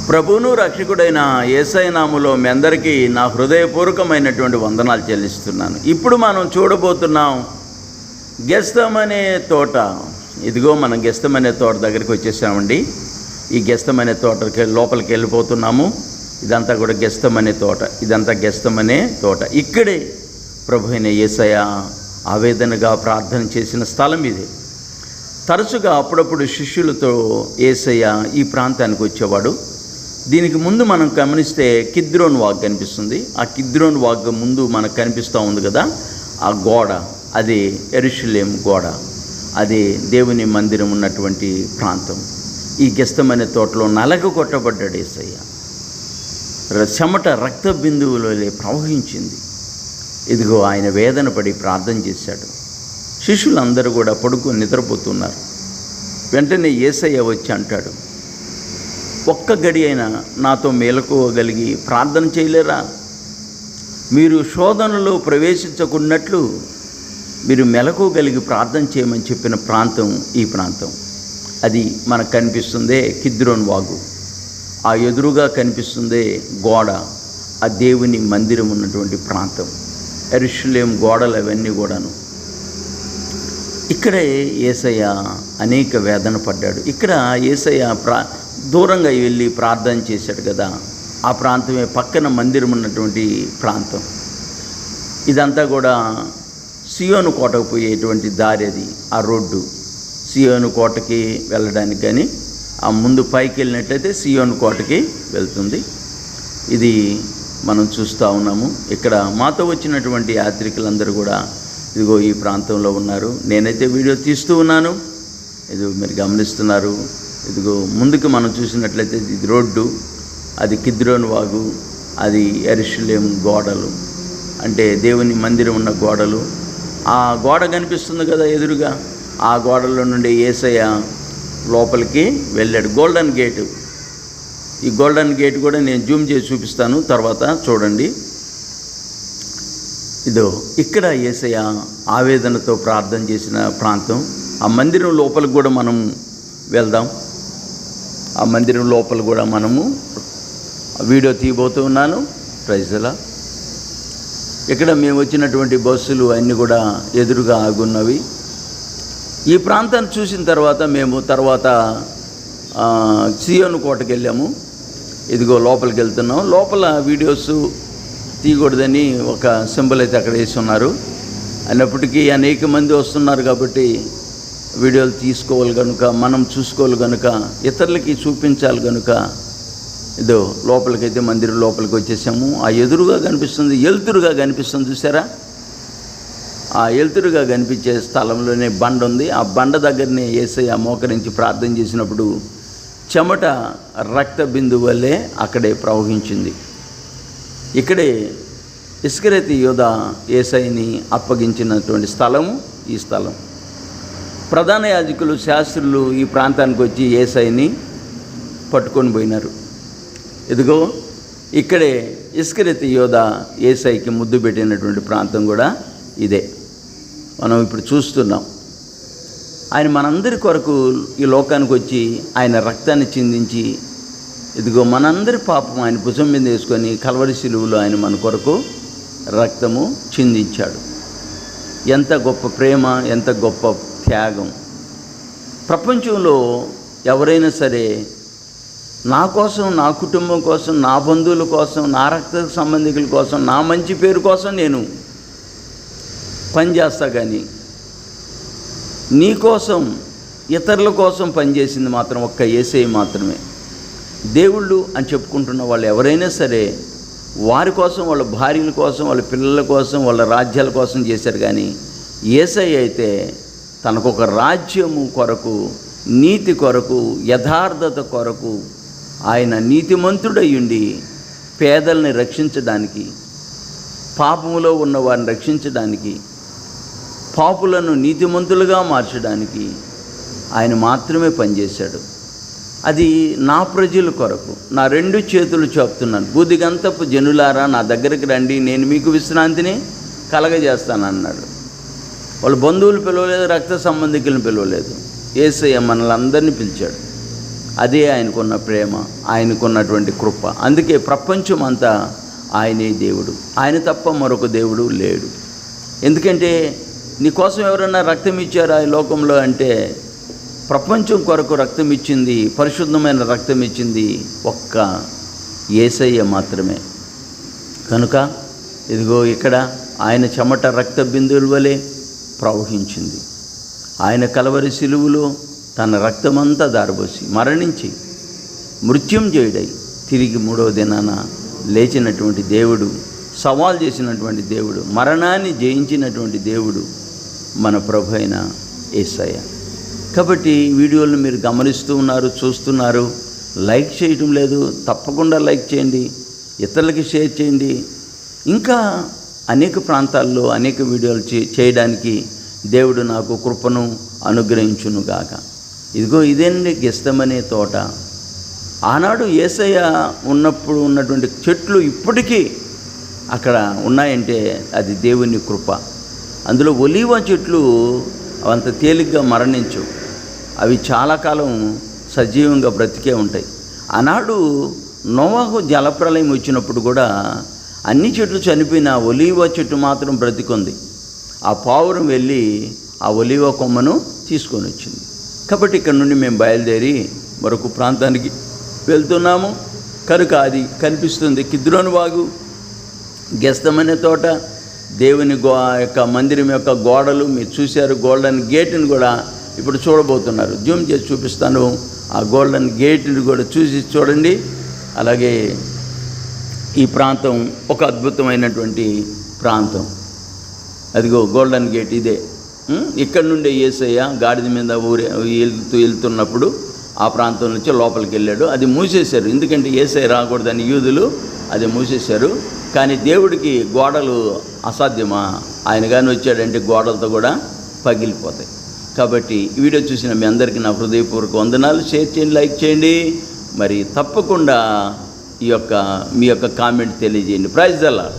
ప్రభువును రక్షకుడైన యేసయ్య నామములో మీ అందరికీ నా హృదయపూర్వకమైనటువంటి వందనాలు చెల్లిస్తున్నాను. ఇప్పుడు మనం చూడబోతున్నాం గెస్తమనే తోట. ఇదిగో మనం గెస్తమనే తోట దగ్గరికి వచ్చేసామండి. ఈ గెస్తమనే తోటకి లోపలికి వెళ్ళిపోతున్నాము. ఇదంతా కూడా గెస్తమనే తోట, ఇదంతా గెస్తమనే తోట. ఇక్కడే ప్రభు అయిన యేసయ్య ఆవేదనగా ప్రార్థన చేసిన స్థలం ఇది. తరచుగా అప్పుడప్పుడు శిష్యులతో యేసయ్య ఈ ప్రాంతానికి వచ్చేవాడు. దీనికి ముందు మనం గమనిస్తే కిద్రోన్ వాగ్ కనిపిస్తుంది. ఆ కిద్రోన్ వాగ్ ముందు మనకు కనిపిస్తూ ఉంది కదా, ఆ గోడ, అది యెరూషలేము గోడ, అది దేవుని మందిరం ఉన్నటువంటి ప్రాంతం. ఈ గెస్తమనే తోటలో నలగ కొట్టబడ్డాడు యేసయ్య. చెమట రక్త బిందువులో ప్రవహించింది. ఇదిగో ఆయన వేదన పడి ప్రార్థన చేశాడు. శిష్యులందరూ కూడా పడుకొని నిద్రపోతున్నారు. వెంటనే యేసయ్య వచ్చి అంటాడు, ఒక్క గడి అయినా నాతో మేలుకోగలిగి ప్రార్థన చేయలేరా? మీరు శోధనలో ప్రవేశించకున్నట్లు మీరు మెలకోగలిగి ప్రార్థన చేయమని చెప్పిన ప్రాంతం ఈ ప్రాంతం. అది మనకు కనిపిస్తుందే కిద్రోన్ వాగు. ఆ ఎదురుగా కనిపిస్తుందే గోడ, ఆ దేవుని మందిరం ఉన్నటువంటి ప్రాంతం. యెరూషలేము గోడలు అవన్నీ కూడాను. ఇక్కడే యేసయ్య అనేక వేదన పడ్డాడు. ఇక్కడ యేసయ్య దూరంగా వెళ్ళి ప్రార్థన చేశాడు కదా, ఆ ప్రాంతమే పక్కన మందిరం ఉన్నటువంటి ప్రాంతం. ఇదంతా కూడా సియోను కోటకు పోయేటువంటి దారి. అది ఆ రోడ్డు సియోను కోటకి వెళ్ళడానికి, కానీ ఆ ముందు పైకి వెళ్ళినట్లయితే సియోను కోటకి వెళ్తుంది. ఇది మనం చూస్తూ ఉన్నాము. ఇక్కడ మాతో వచ్చినటువంటి యాత్రికులందరూ కూడా ఇదిగో ఈ ప్రాంతంలో ఉన్నారు. నేనైతే వీడియో తీస్తూ ఉన్నాను, ఇది మీరు గమనిస్తున్నారు. ఇదిగో ముందుకు మనం చూసినట్లయితే ఇది రోడ్డు, అది కిద్రోన్ వాగు, అది యెరూషలేము గోడలు, అంటే దేవుని మందిరం ఉన్న గోడలు. ఆ గోడ కనిపిస్తుంది కదా ఎదురుగా, ఆ గోడలో నుండి యేసయ్య లోపలికి వెళ్ళాడు. గోల్డెన్ గేటు, ఈ గోల్డెన్ గేట్ కూడా నేను జూమ్ చేసి చూపిస్తాను తర్వాత చూడండి. ఇదో ఇక్కడ యేసయ్య ఆవేదనతో ప్రార్థన చేసిన ప్రాంతం. ఆ మందిరం లోపలికి కూడా మనం వెళ్దాం. ఆ మందిరం లోపల కూడా మనము వీడియో తీయబోతూ ఉన్నాను. ప్రైజ్లా ఇక్కడ మేము వచ్చినటువంటి బస్సులు అన్నీ కూడా ఎదురుగా ఆగున్నవి. ఈ ప్రాంతాన్ని చూసిన తర్వాత మేము సియోను కోటకి వెళ్ళాము. ఇదిగో లోపలికి వెళ్తున్నాం. లోపల వీడియోస్ తీయకూడదని ఒక సింబల్ అయితే అక్కడ వేసి ఉన్నారు. అయినప్పటికీ అనేక మంది వస్తున్నారు కాబట్టి వీడియోలు తీసుకోవాలి కనుక, మనం చూసుకోవాలి కనుక, ఇతరులకి చూపించాలి కనుక ఇదో లోపలికైతే మందిరం లోపలికి వచ్చేసాము. ఆ ఎదురుగా కనిపిస్తుంది, ఎలుతురుగా కనిపిస్తుంది చూసారా, ఆ ఎలుతురుగా కనిపించే స్థలంలోనే బండ ఉంది. ఆ బండ దగ్గరనే యేసయ్య మోకరించి ప్రార్థన చేసినప్పుడు చెమట రక్త బిందువు వల్లే అక్కడే ప్రవహించింది. ఇక్కడే ఇస్కరియోతు యూదా యేసయ్యని అప్పగించినటువంటి స్థలము ఈ స్థలం. ప్రధాన యాజకులు, శాస్త్రులు ఈ ప్రాంతానికి వచ్చి యేసయ్యని పట్టుకొని పోయినారు. ఇదిగో ఇక్కడే ఇస్కరియోతు యూదా యేసయ్యకి ముద్దు పెట్టినటువంటి ప్రాంతం కూడా ఇదే మనం ఇప్పుడు చూస్తున్నాం. ఆయన మనందరి కొరకు ఈ లోకానికి వచ్చి ఆయన రక్తాన్ని చిందించి, ఇదిగో మనందరి పాపం ఆయన భుజం మీద వేసుకొని కల్వరి శిలువలో ఆయన మన కొరకు రక్తము చిందించాడు. ఎంత గొప్ప ప్రేమ, ఎంత గొప్ప త్యాగం. ప్రపంచంలో ఎవరైనా సరే నా కోసం, నా కుటుంబం కోసం, నా బంధువుల కోసం, నా రక్త సంబంధికుల కోసం, నా మంచి పేరు కోసం నేను పనిచేస్తా, కానీ నీ కోసం, ఇతరుల కోసం పనిచేసింది మాత్రం ఒక్క యేసయ్య మాత్రమే. దేవుళ్ళు అని చెప్పుకుంటున్న వాళ్ళు ఎవరైనా సరే వారి కోసం, వాళ్ళ భార్యల కోసం, వాళ్ళ పిల్లల కోసం, వాళ్ళ రాజ్యాల కోసం చేశారు. కానీ యేసయ్య అయితే తనకొక రాజ్యము కొరకు, నీతి కొరకు, యథార్థత కొరకు ఆయన నీతిమంతుడయ్యుండి పేదల్ని రక్షించడానికి, పాపములో ఉన్న వారిని రక్షించడానికి, పాపులను నీతిమంతులుగా మార్చడానికి ఆయన మాత్రమే పనిచేశాడు. అది నా ప్రజల కొరకు. నా రెండు చేతులు చెప్తున్నాను, బూదిగంతపు జనులారా నా దగ్గరికి రండి, నేను మీకు విశ్రాంతిని కలగజేస్తానన్నాడు. వాళ్ళ బంధువులు పిలవలేదు, రక్త సంబంధికులను పిలవలేదు. యేసయ్య మనల్ని అందరినీ పిలిచాడు. అదే ఆయనకున్న ప్రేమ, ఆయనకున్నటువంటి కృప. అందుకే ప్రపంచం అంతా ఆయనే దేవుడు, ఆయన తప్ప మరొక దేవుడు లేడు. ఎందుకంటే నీకోసం ఎవరైనా రక్తం ఇచ్చారా ఈ లోకంలో అంటే, ప్రపంచం కొరకు రక్తం ఇచ్చింది, పరిశుద్ధమైన రక్తం ఇచ్చింది ఒక్క యేసయ్య మాత్రమే. కనుక ఇదిగో ఇక్కడ ఆయన చెమట రక్త బిందువుల వలె ప్రవహించింది. ఆయన కలవరి సిలువలో తన రక్తమంతా దారబోసి మరణించి మృత్యుంజయుడై తిరిగి 3వ దినాన లేచినటువంటి దేవుడు, సవాల్ చేసినటువంటి దేవుడు, మరణాన్ని జయించినటువంటి దేవుడు మన ప్రభు అయిన యేసయ్య. కాబట్టి వీడియోలను మీరు గమనిస్తూ ఉన్నారు, చూస్తున్నారు, లైక్ చేయటం లేదు. తప్పకుండా లైక్ చేయండి, ఇతరులకి షేర్ చేయండి. ఇంకా అనేక ప్రాంతాల్లో అనేక వీడియోలు చేయడానికి దేవుడు నాకు కృపను అనుగ్రహించునుగాక. ఇదిగో ఇదేంటి గెస్తమనే తోట. ఆనాడు యేసయ్య ఉన్నప్పుడు ఉన్నటువంటి చెట్లు ఇప్పటికీ అక్కడ ఉన్నాయంటే అది దేవుని కృప. అందులో ఒలీవ చెట్లు అంత తేలిగ్గా మరణించు, అవి చాలా కాలం సజీవంగా బ్రతికే ఉంటాయి. ఆనాడు నోవాహు జలప్రలయం వచ్చినప్పుడు కూడా అన్ని చెట్లు చనిపోయిన ఒలీవ చెట్టు మాత్రం బ్రతికుంది. ఆ పావురం వెళ్ళి ఆ ఒలీవ కొమ్మను తీసుకొని వచ్చింది. కాబట్టి ఇక్కడ నుండి మేము బయలుదేరి మరొక ప్రాంతానికి వెళ్తున్నాము. కనుక అది కనిపిస్తుంది కిద్రోను వాగు, గెస్తమనే తోట, దేవుని యొక్క మందిరం యొక్క గోడలు మీరు చూశారు. గోల్డెన్ గేట్ని కూడా ఇప్పుడు చూడబోతున్నారు. జూమ్ చేసి చూపిస్తాను. ఆ గోల్డెన్ గేట్ని కూడా చూడండి. అలాగే ఈ ప్రాంతం ఒక అద్భుతమైనటువంటి ప్రాంతం. అదిగో గోల్డెన్ గేట్ ఇదే. ఇక్కడ నుండే యేసయ్య గాడిద మీద వెళ్తున్నప్పుడు ఆ ప్రాంతం నుంచి లోపలికి వెళ్ళాడు. అది మూసేశారు, ఎందుకంటే యేసయ్య రాకూడదని యూదులు అది మూసేశారు. కానీ దేవుడికి గోడలు అసాధ్యమా? ఆయన కానీ వచ్చాడంటే గోడలతో కూడా పగిలిపోతాయి. కాబట్టి ఈ వీడియో చూసిన మీ అందరికీ నా హృదయపూర్వక వందనాలు. షేర్ చేయండి, లైక్ చేయండి. మరి తప్పకుండా మీ యొక్క కామెంట్ తెలియజేయండి. Praise the lord.